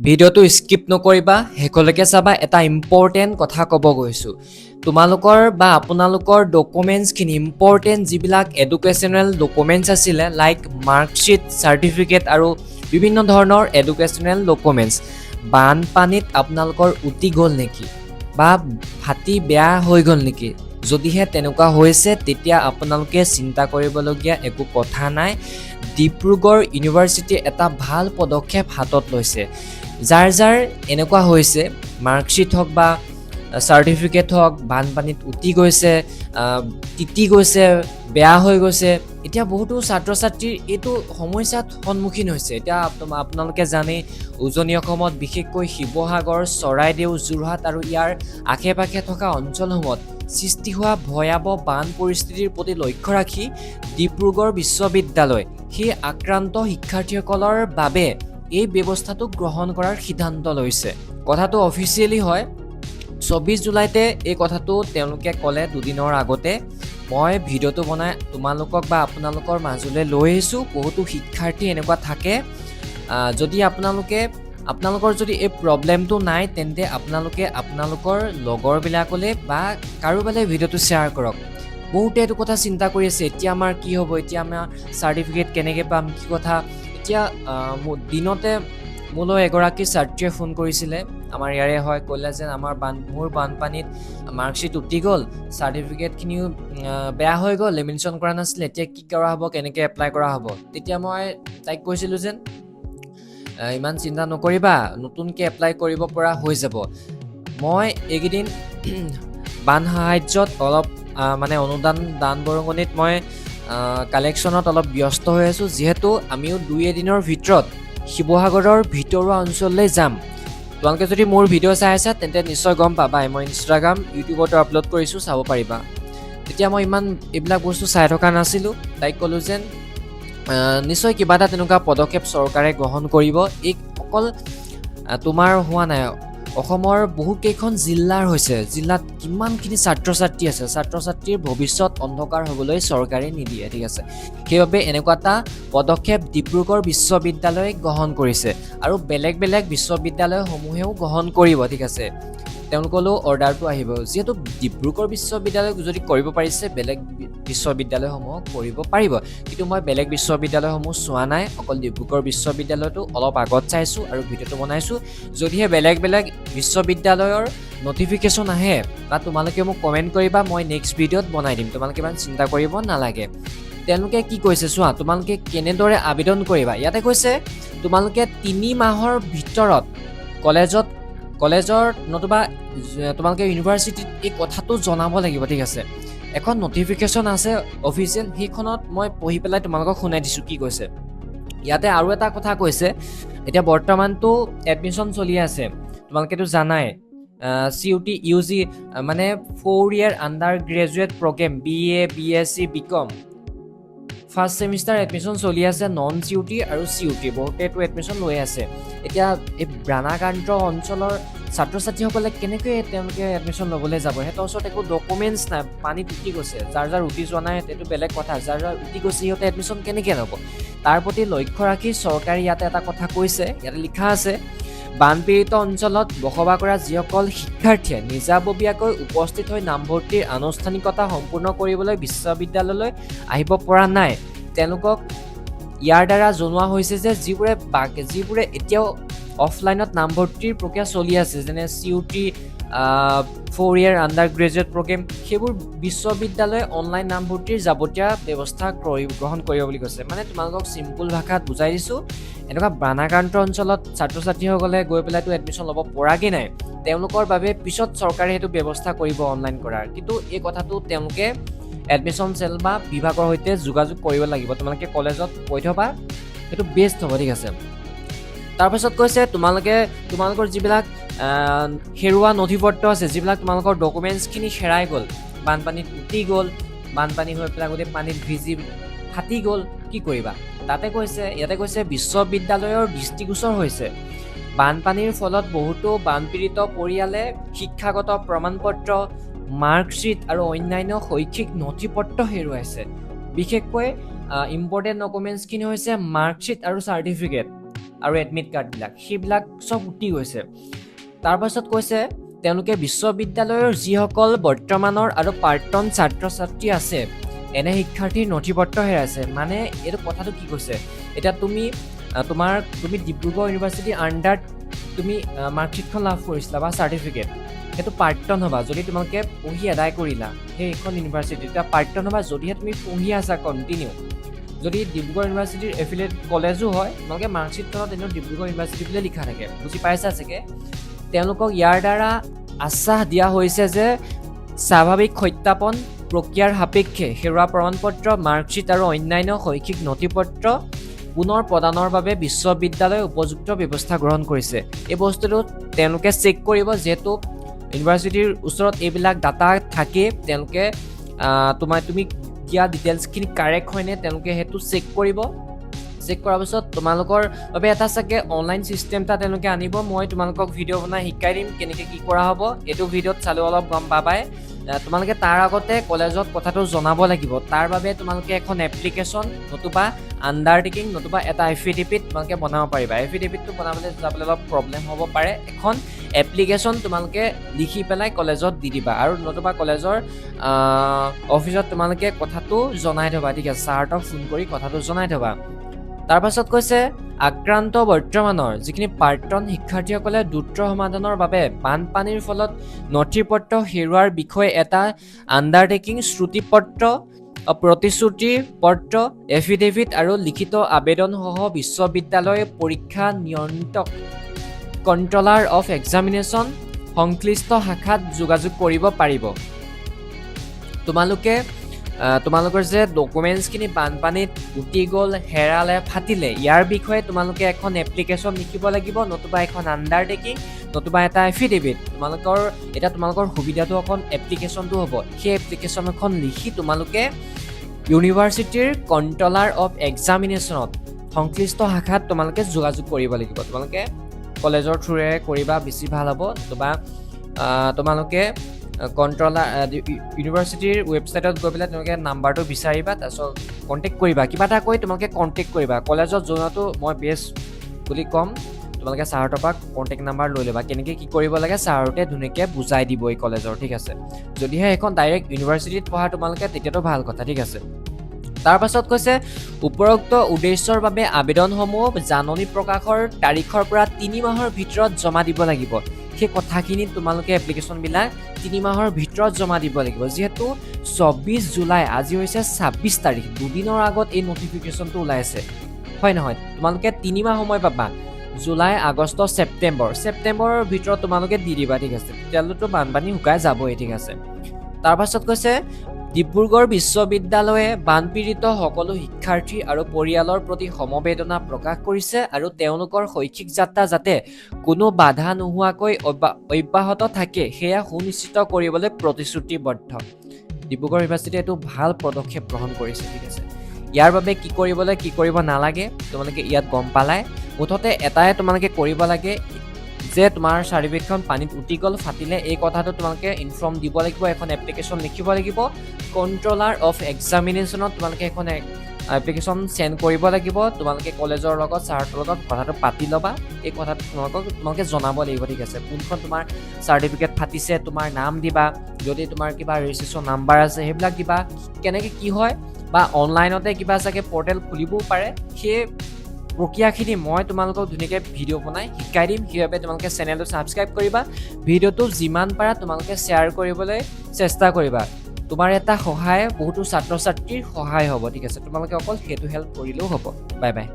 ভিডিঅ'টো স্কিপ নকৰিবা, শেষলৈকে চাবা। এটা ইম্পৰ্টেণ্ট কথা ক'ব গৈছোঁ। তোমালোকৰ বা আপোনালোকৰ ডকুমেণ্টছখিনি ইম্পৰ্টেণ্ট যিবিলাক এডুকেশ্যনেল ডকুমেণ্টছ আছিলে, লাইক মাৰ্কশ্বিট, চাৰ্টিফিকেট আৰু বিভিন্ন ধৰণৰ এডুকেশ্যনেল ডকুমেণ্টছ বানপানীত আপোনালোকৰ উটি গ'ল নেকি বা ফাটি বেয়া হৈ গ'ল নেকি? যদিহে তেনেকুৱা হৈছে, তেতিয়া আপোনালোকে চিন্তা কৰিবলগীয়া একো কথা নাই। ডিব্ৰুগড় ইউনিভাৰ্চিটিয়ে এটা ভাল পদক্ষেপ হাতত লৈছে। যাৰ এনেকুৱা হৈছে, মাৰ্কশ্বিট হওক বা চাৰ্টিফিকেট হওক বানপানীত উটি গৈছে, তিতি গৈছে, বেয়া হৈ গৈছে, এতিয়া বহুতো ছাত্ৰ ছাত্ৰীৰ এইটো সমস্যাত সন্মুখীন হৈছে। এতিয়া আপোনালোকে জানেই, উজনি অসমত বিশেষকৈ শিৱসাগৰ, চৰাইদেউ, যোৰহাট আৰু ইয়াৰ আশে পাশে থকা অঞ্চলসমূহত সৃষ্টি হোৱা ভয়াৱহ বান পৰিস্থিতিৰ প্ৰতি লক্ষ্য ৰাখি ডিব্ৰুগড় বিশ্ববিদ্যালয় সেই আক্ৰান্ত শিক্ষাৰ্থীসকলৰ বাবে এই ব্যৱস্থাটো গ্ৰহণ কৰাৰ সিদ্ধান্ত লৈছে। কথাটো অফিচিয়েলি হয়, 24 জুলাইতে এই কথাটো তেওঁলোকে ক'লে। দুদিনৰ আগতে মই ভিডিঅ'টো বনাই তোমালোকক বা আপোনালোকৰ মাজলৈ লৈ আহিছোঁ। বহুতো শিক্ষাৰ্থী এনেকুৱা থাকে, যদি আপোনালোকৰ যদি এই প্ৰব্লেমটো নাই, তেন্তে আপোনালোকে আপোনালোকৰ লগৰবিলাকলৈ বা কাৰোবালৈ ভিডিঅ'টো শ্বেয়াৰ কৰক। বহুতে এইটো কথা চিন্তা কৰি আছে, এতিয়া আমাৰ কি হ'ব, এতিয়া আমাৰ চাৰ্টিফিকেট কেনেকৈ পাম, কি কথা। এতিয়া দিনতে মোলৈ এগৰাকী ছাত্ৰীয়ে ফোন কৰিছিলে, আমাৰ ইয়াৰে হয়, ক'লে যে মোৰ বানপানীত মাৰ্কশ্বিট উটি গ'ল, চাৰ্টিফিকেটখিনিও বেয়া হৈ গ'ল, লেমিনেশ্যন কৰা নাছিলে, এতিয়া কি কৰা হ'ব, কেনেকৈ এপ্লাই কৰা হ'ব। তেতিয়া মই তাইক কৈছিলোঁ যেন ইমান চিন্তা নকৰিবা, নতুনকৈ এপ্লাই কৰিব পৰা হৈ যাব। মই এইকেইদিন বান সাহাৰ্যত অলপ অনুদান দান বৰঙণিত মই কালেকশ্যনত অলপ ব্যস্ত হৈ আছোঁ। যিহেতু আমিও 2 এদিনৰ ভিতৰত শিৱসাগৰৰ ভিতৰুৱা অঞ্চললৈ যাম। তোমালোকে যদি মোৰ ভিডিঅ' চাই আছা, তেন্তে নিশ্চয় গম পাবা। মই ইনষ্টাগ্ৰাম, ইউটিউবতো আপলোড কৰিছোঁ, চাব পাৰিবা। তেতিয়া মই ইমান এইবিলাক বস্তু চাই থকা নাছিলোঁ। তাইক ক'লোঁ যেন নিশ্চয় কিবা এটা তেনেকুৱা পদক্ষেপ চৰকাৰে গ্ৰহণ কৰিব। এই অকল তোমাৰ হোৱা নাই, অসমৰ বহুকেইখন জিলাৰ হৈছে। জিলাত কিমানখিনি ছাত্ৰ ছাত্ৰী আছে, ছাত্ৰ ছাত্ৰীৰ ভৱিষ্যত অন্ধকাৰ হ'বলৈ চৰকাৰে নিদিয়ে, ঠিক আছে। সেইবাবে এনেকুৱা এটা পদক্ষেপ ডিব্ৰুগড় বিশ্ববিদ্যালয়ে গ্ৰহণ কৰিছে আৰু বেলেগ বিশ্ববিদ্যালয়সমূহেও গ্ৰহণ কৰিব, ঠিক আছে। তেওঁলোকলৈও অৰ্ডাৰটো আহিব। যিহেতু ডিব্ৰুগড় বিশ্ববিদ্যালয় যদি কৰিব পাৰিছে, বেলেগ বিশ্ববিদ্যালয়সমূহক কৰিব পাৰিব। কিন্তু মই বেলেগ বিশ্ববিদ্যালয়সমূহ চোৱা নাই, অকল ডিব্ৰুগড় বিশ্ববিদ্যালয়টো অলপ আগত চাইছোঁ আৰু ভিডিঅ'টো বনাইছোঁ। যদিহে বেলেগ বিশ্ববিদ্যালয়ৰ নটিফিকেশ্যন আহে বা তোমালোকে মোক কমেণ্ট কৰিবা, মই নেক্সট ভিডিঅ'ত বনাই দিম, তোমালোকে ইমান চিন্তা কৰিব নালাগে। তেওঁলোকে কি কৈছে চোৱা, তোমালোকে কেনেদৰে আবেদন কৰিবা। ইয়াতে কৈছে তোমালোকে 3 মাহৰ ভিতৰত কলেজৰ নতুবা তোমালোকে ইউনিভাৰ্চিটিত এই কথাটো জনাব লাগিব, ঠিক আছে। এখন নটিফিকেশ্যন আছে অফিচিয়েল, সেইখনত মই পঢ়ি পেলাই তোমালোকক শুনাই দিছোঁ কি কৈছে। ইয়াতে আৰু এটা কথা কৈছে, এতিয়া বৰ্তমানটো এডমিশ্যন চলি আছে, তোমালোকেতো জানাই। CUT UG 4 year under graduate programme, BA BSc BCom first semester admission চলি আছে। নন CUT আৰু CUT বহুতেতো এডমিশ্যন লৈ আছে। এতিয়া এই বানাক্ৰান্ত অঞ্চলৰ ছাত্ৰ ছাত্ৰীসকলে কেনেকৈ তেওঁলোকে এডমিশ্যন ল'বলৈ যাব? সিহঁতৰ ওচৰত একো ডকুমেণ্টছ নাই, পানীত উটি গৈছে। যাৰ উটি যোৱা নাই সেইটো বেলেগ কথা, যাৰ উটি গৈছে সিহঁতে এডমিশ্যন কেনেকৈ ল'ব? তাৰ প্ৰতি লক্ষ্য ৰাখি চৰকাৰে ইয়াতে এটা কথা কৈছে, ইয়াতে লিখা আছে, বানপীড়িত অঞ্চলত বসবাস কৰা যিসকল শিক্ষাৰ্থীয়ে নিজাববীয়াকৈ উপস্থিত হৈ নামভৰ্তিৰ আনুষ্ঠানিকতা সম্পূৰ্ণ কৰিবলৈ বিশ্ববিদ্যালয়লৈ আহিব পৰা নাই, তেওঁলোকক ইয়াৰ দ্বাৰা জনোৱা হৈছে যে যিবোৰে এতিয়াও অফলাইনত নামভৰ্তিৰ প্ৰক্ৰিয়া চলি আছে, যেনে CUT 4 year under graduate programme, সেইবোৰ বিশ্ববিদ্যালয়ে অনলাইন নামভৰ্তিৰ যাৱতীয় ব্যৱস্থা গ্ৰহণ কৰিব বুলি কৈছে। তোমালোকক চিম্পুল ভাষাত বুজাই দিছোঁ, এনেকুৱা বানাক্ৰান্ত অঞ্চলত ছাত্ৰ ছাত্ৰীসকলে গৈ পেলাইতো এডমিশ্যন ল'ব পৰাগৈ নাই, তেওঁলোকৰ বাবে পিছত চৰকাৰে সেইটো ব্যৱস্থা কৰিব অনলাইন কৰাৰ। কিন্তু এই কথাটো তেওঁলোকে এডমিশ্যন চেল বা বিভাগৰ সৈতে যোগাযোগ কৰিব লাগিব। তোমালোকে কলেজত কৈ থবা, সেইটো বেষ্ট হ'ব, ঠিক আছে। তাৰপিছত কৈছে তোমালোকৰ যিবিলাক হেৰুৱা নথিপত্ৰ আছে, যিবিলাক তোমালোকৰ ডকুমেণ্টছখিনি হেৰাই গ'ল, বানপানীত উটি গ'ল, বানপানী হৈ পেলাই গোটেই পানীত ভিজি ফাটি গ'ল, কি কৰিবা? ইয়াতে কৈছে বিশ্ববিদ্যালয়ৰ দৃষ্টিগোচৰ হৈছে, বানপানীৰ ফলত বহুতো বানপীড়িত পৰিয়ালে শিক্ষাগত প্ৰমাণপত্ৰ, মাৰ্কশ্বিট আৰু অন্যান্য শৈক্ষিক নথিপত্ৰ হেৰুৱাইছে। বিশেষকৈ ইম্পৰ্টেণ্ট ডকুমেণ্টছখিনি হৈছে মাৰ্কশ্বিট আৰু চাৰ্টিফিকেট। আৰু এডমিট কাৰ্ডবিলাক সেইবিলাক চব উটি গৈছে। তাৰপাছত কৈছে তেওঁলোকে বিশ্ববিদ্যালয়ৰ যিসকল বৰ্তমানৰ আৰু প্ৰাক্তন ছাত্ৰ ছাত্ৰী আছে এনে শিক্ষাৰ্থীৰ নথি পত্ৰ হেৰাইছে। মানে এইটো কথাটো কি কৈছে, এতিয়া তুমি ডিব্ৰুগড় ইউনিভাৰ্চিটি আণ্ডাৰত তুমি মাৰ্কশ্বিটখন লাভ কৰিছিলা বা চাৰ্টিফিকেট, সেইটো প্ৰাক্তন হ'বা যদি তোমালোকে পঢ়ি আদায় কৰিলা সেইখন ইউনিভাৰ্চিটি, এতিয়া প্ৰাক্তন হ'বা যদিহে তুমি পঢ়ি আছা কণ্টিনিউ। যদি ডিব্ৰুগড় ইউনিভাৰ্চিটিৰ এফিলিয়েট কলেজো হয় তোমালোকে মাৰ্কশ্বিটখনত এনেও ডিব্ৰুগড় ইউনিভাৰ্চিটি বুলি লিখা থাকে, বুজি পাইছা চাগে। তেওঁলোকক ইয়াৰ দ্বাৰা আশ্বাস দিয়া হৈছে যে স্বাভাৱিক সত্যাপন প্ৰক্ৰিয়াৰ সাপেক্ষে হেৰুৱা প্ৰমাণপত্ৰ, মাৰ্কশ্বিট আৰু অন্যান্য শৈক্ষিক নথিপত্ৰ পুনৰ প্ৰদানৰ বাবে বিশ্ববিদ্যালয়ে উপযুক্ত ব্যৱস্থা গ্ৰহণ কৰিছে। এই বস্তুটো তেওঁলোকে চেক কৰিব, যিহেতু ইউনিভাৰ্চিটিৰ ওচৰত এইবিলাক ডাটা থাকে, তেওঁলোকে তুমি দিয়া ডিটেইলছখিনি কাৰেক্ট হয়নে তেওঁলোকে সেইটো চেক কৰিব। চেক কৰাৰ পিছত তোমালোকৰ বাবে এটা চাগে অনলাইন ছিষ্টেম এটা তেওঁলোকে আনিব। মই তোমালোকক ভিডিঅ' বনাই শিকাই দিম কেনেকৈ কি কৰা হ'ব, এইটো ভিডিঅ'ত চালেও অলপ গম পাবাই। তোমালোকে তাৰ আগতে কলেজত কথাটো জনাব লাগিব। তাৰ বাবে তোমালোকে এখন এপ্লিকেশ্যন নতুবা আণ্ডাৰটেকিং নতুবা এটা এফিডেভিট তোমালোকে বনাব পাৰিবা। এফিডেভিটটো বনাবলৈ যাবলৈ অলপ প্ৰব্লেম হ'ব পাৰে। এখন এপ্লিকেশ্যন তোমালোকে লিখি পেলাই কলেজত দি দিবা আৰু নতুবা কলেজৰ অফিচত তোমালোকে কথাটো জনাই থবা, ঠিক আছে, ছাৰহঁতক ফোন কৰি কথাটো জনাই থবা। তাৰপাছত কৈছে আক্ৰান্ত বৰ্তমানৰ যিখিনি প্ৰাক্তন শিক্ষাৰ্থীসকলে দ্ৰুত সমাধানৰ বাবে বানপানীৰ ফলত নথিপত্ৰ হেৰুৱাৰ বিষয়ে এটা আণ্ডাৰটেকিং শ্ৰুতিপত্ৰ, প্ৰতিশ্ৰুতি পত্ৰ, এফিডেভিট আৰু লিখিত আবেদনসহ বিশ্ববিদ্যালয় পৰীক্ষা নিয়ন্ত্ৰক কণ্ট্ৰলাৰ অফ এক্সামিনেশ্যন সংশ্লিষ্ট শাখাত যোগাযোগ কৰিব পাৰিব। তোমালোকৰ যে ডকুমেণ্টছখিনি বানপানীত উটি গ'ল, হেৰালে, ফাটিলে, ইয়াৰ বিষয়ে তোমালোকে এখন এপ্লিকেশ্যন লিখিব লাগিব, নতুবা এখন আণ্ডাৰটেকিং নতুবা এটা এফিডেভিট। তোমালোকৰ সুবিধাটো অকণ এপ্লিকেশ্যনটো হ'ব। সেই এপ্লিকেশ্যনখন লিখি তোমালোকে ইউনিভাৰ্চিটিৰ কণ্ট্ৰলাৰ অফ এক্সামিনেশ্যনত সংশ্লিষ্ট শাখাত তোমালোকে যোগাযোগ কৰিব লাগিব। তোমালোকে কলেজৰ থ্ৰুৰে কৰিবা বেছি ভাল হ'ব, নতুবা তোমালোকে ইউনিভাৰ্চিটিৰ ৱেবছাইটত গৈ পেলাই তোমালোকে নাম্বাৰটো বিচাৰিবা, তাৰপিছত কণ্টেক্ট কৰিবা, কিবা এটা কৈ তোমালোকে কণ্টেক্ট কৰিবা। কলেজত জনোৱাটো মই বেষ্ট বুলি ক'ম। তোমালোকে ছাৰহঁতৰ পৰা কণ্টেক্ট নাম্বাৰ লৈ ল'বা, কেনেকৈ কি কৰিব লাগে ছাৰহঁতে ধুনীয়াকৈ বুজাই দিব এই কলেজৰ, ঠিক আছে। যদিহে এখন ডাইৰেক্ট ইউনিভাৰ্চিটিত পঢ়া তোমালোকে তেতিয়াতো ভাল কথা, ঠিক আছে। তাৰপাছত কৈছে উপৰোক্ত উদ্দেশ্যৰ বাবে আবেদনসমূহ জাননী প্ৰকাশৰ তাৰিখৰ পৰা 3 মাহৰ ভিতৰত জমা দিব লাগিব। সেই কথাখিনি তোমালোকে এপ্লিকেশ্যনবিলাক 3 মাহৰ ভিতৰত জমা দিব লাগিব। যিহেতু 24 জুলাই, আজি হৈছে 26 তাৰিখ, দুদিনৰ আগত এই নটিফিকেশ্যনটো ওলাইছে, হয় নহয়। তোমালোকে 3 মাহ সময় পাবা, জুলাই, আগষ্ট, ছেপ্টেম্বৰৰ ভিতৰত তোমালোকে দি দিবা, ঠিক আছে। তেতিয়ালৈতো বানপানী শুকাই যাবই, ঠিক আছে। তাৰপাছত কৈছে ডিব্ৰুগড় বিশ্ববিদ্যালয়ে বানপীড়িত সকলো শিক্ষাৰ্থী আৰু পৰিয়ালৰ প্ৰতি সমবেদনা প্ৰকাশ কৰিছে আৰু তেওঁলোকৰ শৈক্ষিক যাত্ৰা যাতে কোনো বাধা নোহোৱাকৈ অব্যাহত থাকে সেয়া সুনিশ্চিত কৰিবলৈ প্ৰতিশ্ৰুতিবদ্ধ। ডিব্ৰুগড় ইউনিভাৰ্চিটিয়ে এইটো ভাল পদক্ষেপ গ্ৰহণ কৰিছে, ঠিক আছে। ইয়াৰ বাবে কি কৰিবলৈ কি কৰিব নালাগে তোমালোকে ইয়াত গম পালাই। মুঠতে এটাই তোমালোকে কৰিব লাগে যে তোমাৰ চাৰ্টিফিকেটখন পানীত উটি গ'ল, ফাটিলে, এই কথাটো তোমালোকে ইনফৰ্ম দিব লাগিব, এখন এপ্লিকেশ্যন লিখিব লাগিব। কণ্ট্ৰলাৰ অফ এক্সামিনেশ্যনত তোমালোকে এখন এপ্লিকেশ্যন চেণ্ড কৰিব লাগিব। তোমালোকে কলেজৰ লগত ছাৰহঁতৰ লগত কথাটো পাতি ল'বা, এই কথাটো তোমালোকে জনাব লাগিব, ঠিক আছে। কোনখন তোমাৰ চাৰ্টিফিকেট ফাটিছে তোমাৰ নাম দিবা, যদি তোমাৰ কিবা ৰেজিষ্ট্ৰেশ্যন নাম্বাৰ আছে সেইবিলাক দিবা। কেনেকৈ কি হয় বা অনলাইনতে কিবা চাগে পৰ্টেল খুলিবও পাৰে, সেই প্ৰক্ৰিয়াখিনি মই তোমালোকক ধুনীয়াকৈ ভিডিঅ' বনাই শিকাই দিম। সেইবাবে তোমালোকে চেনেলটো ছাবস্ক্ৰাইব কৰিবা, ভিডিঅ'টো যিমান পাৰা তোমালোকে শ্বেয়াৰ কৰিবলৈ চেষ্টা কৰিবা। তোমাৰ এটা সহায় বহুতো ছাত্ৰ ছাত্ৰীৰ সহায় হ'ব, ঠিক আছে। তোমালোকে অকল সেইটো হেল্প কৰিলেও হ'ব। Bye bye.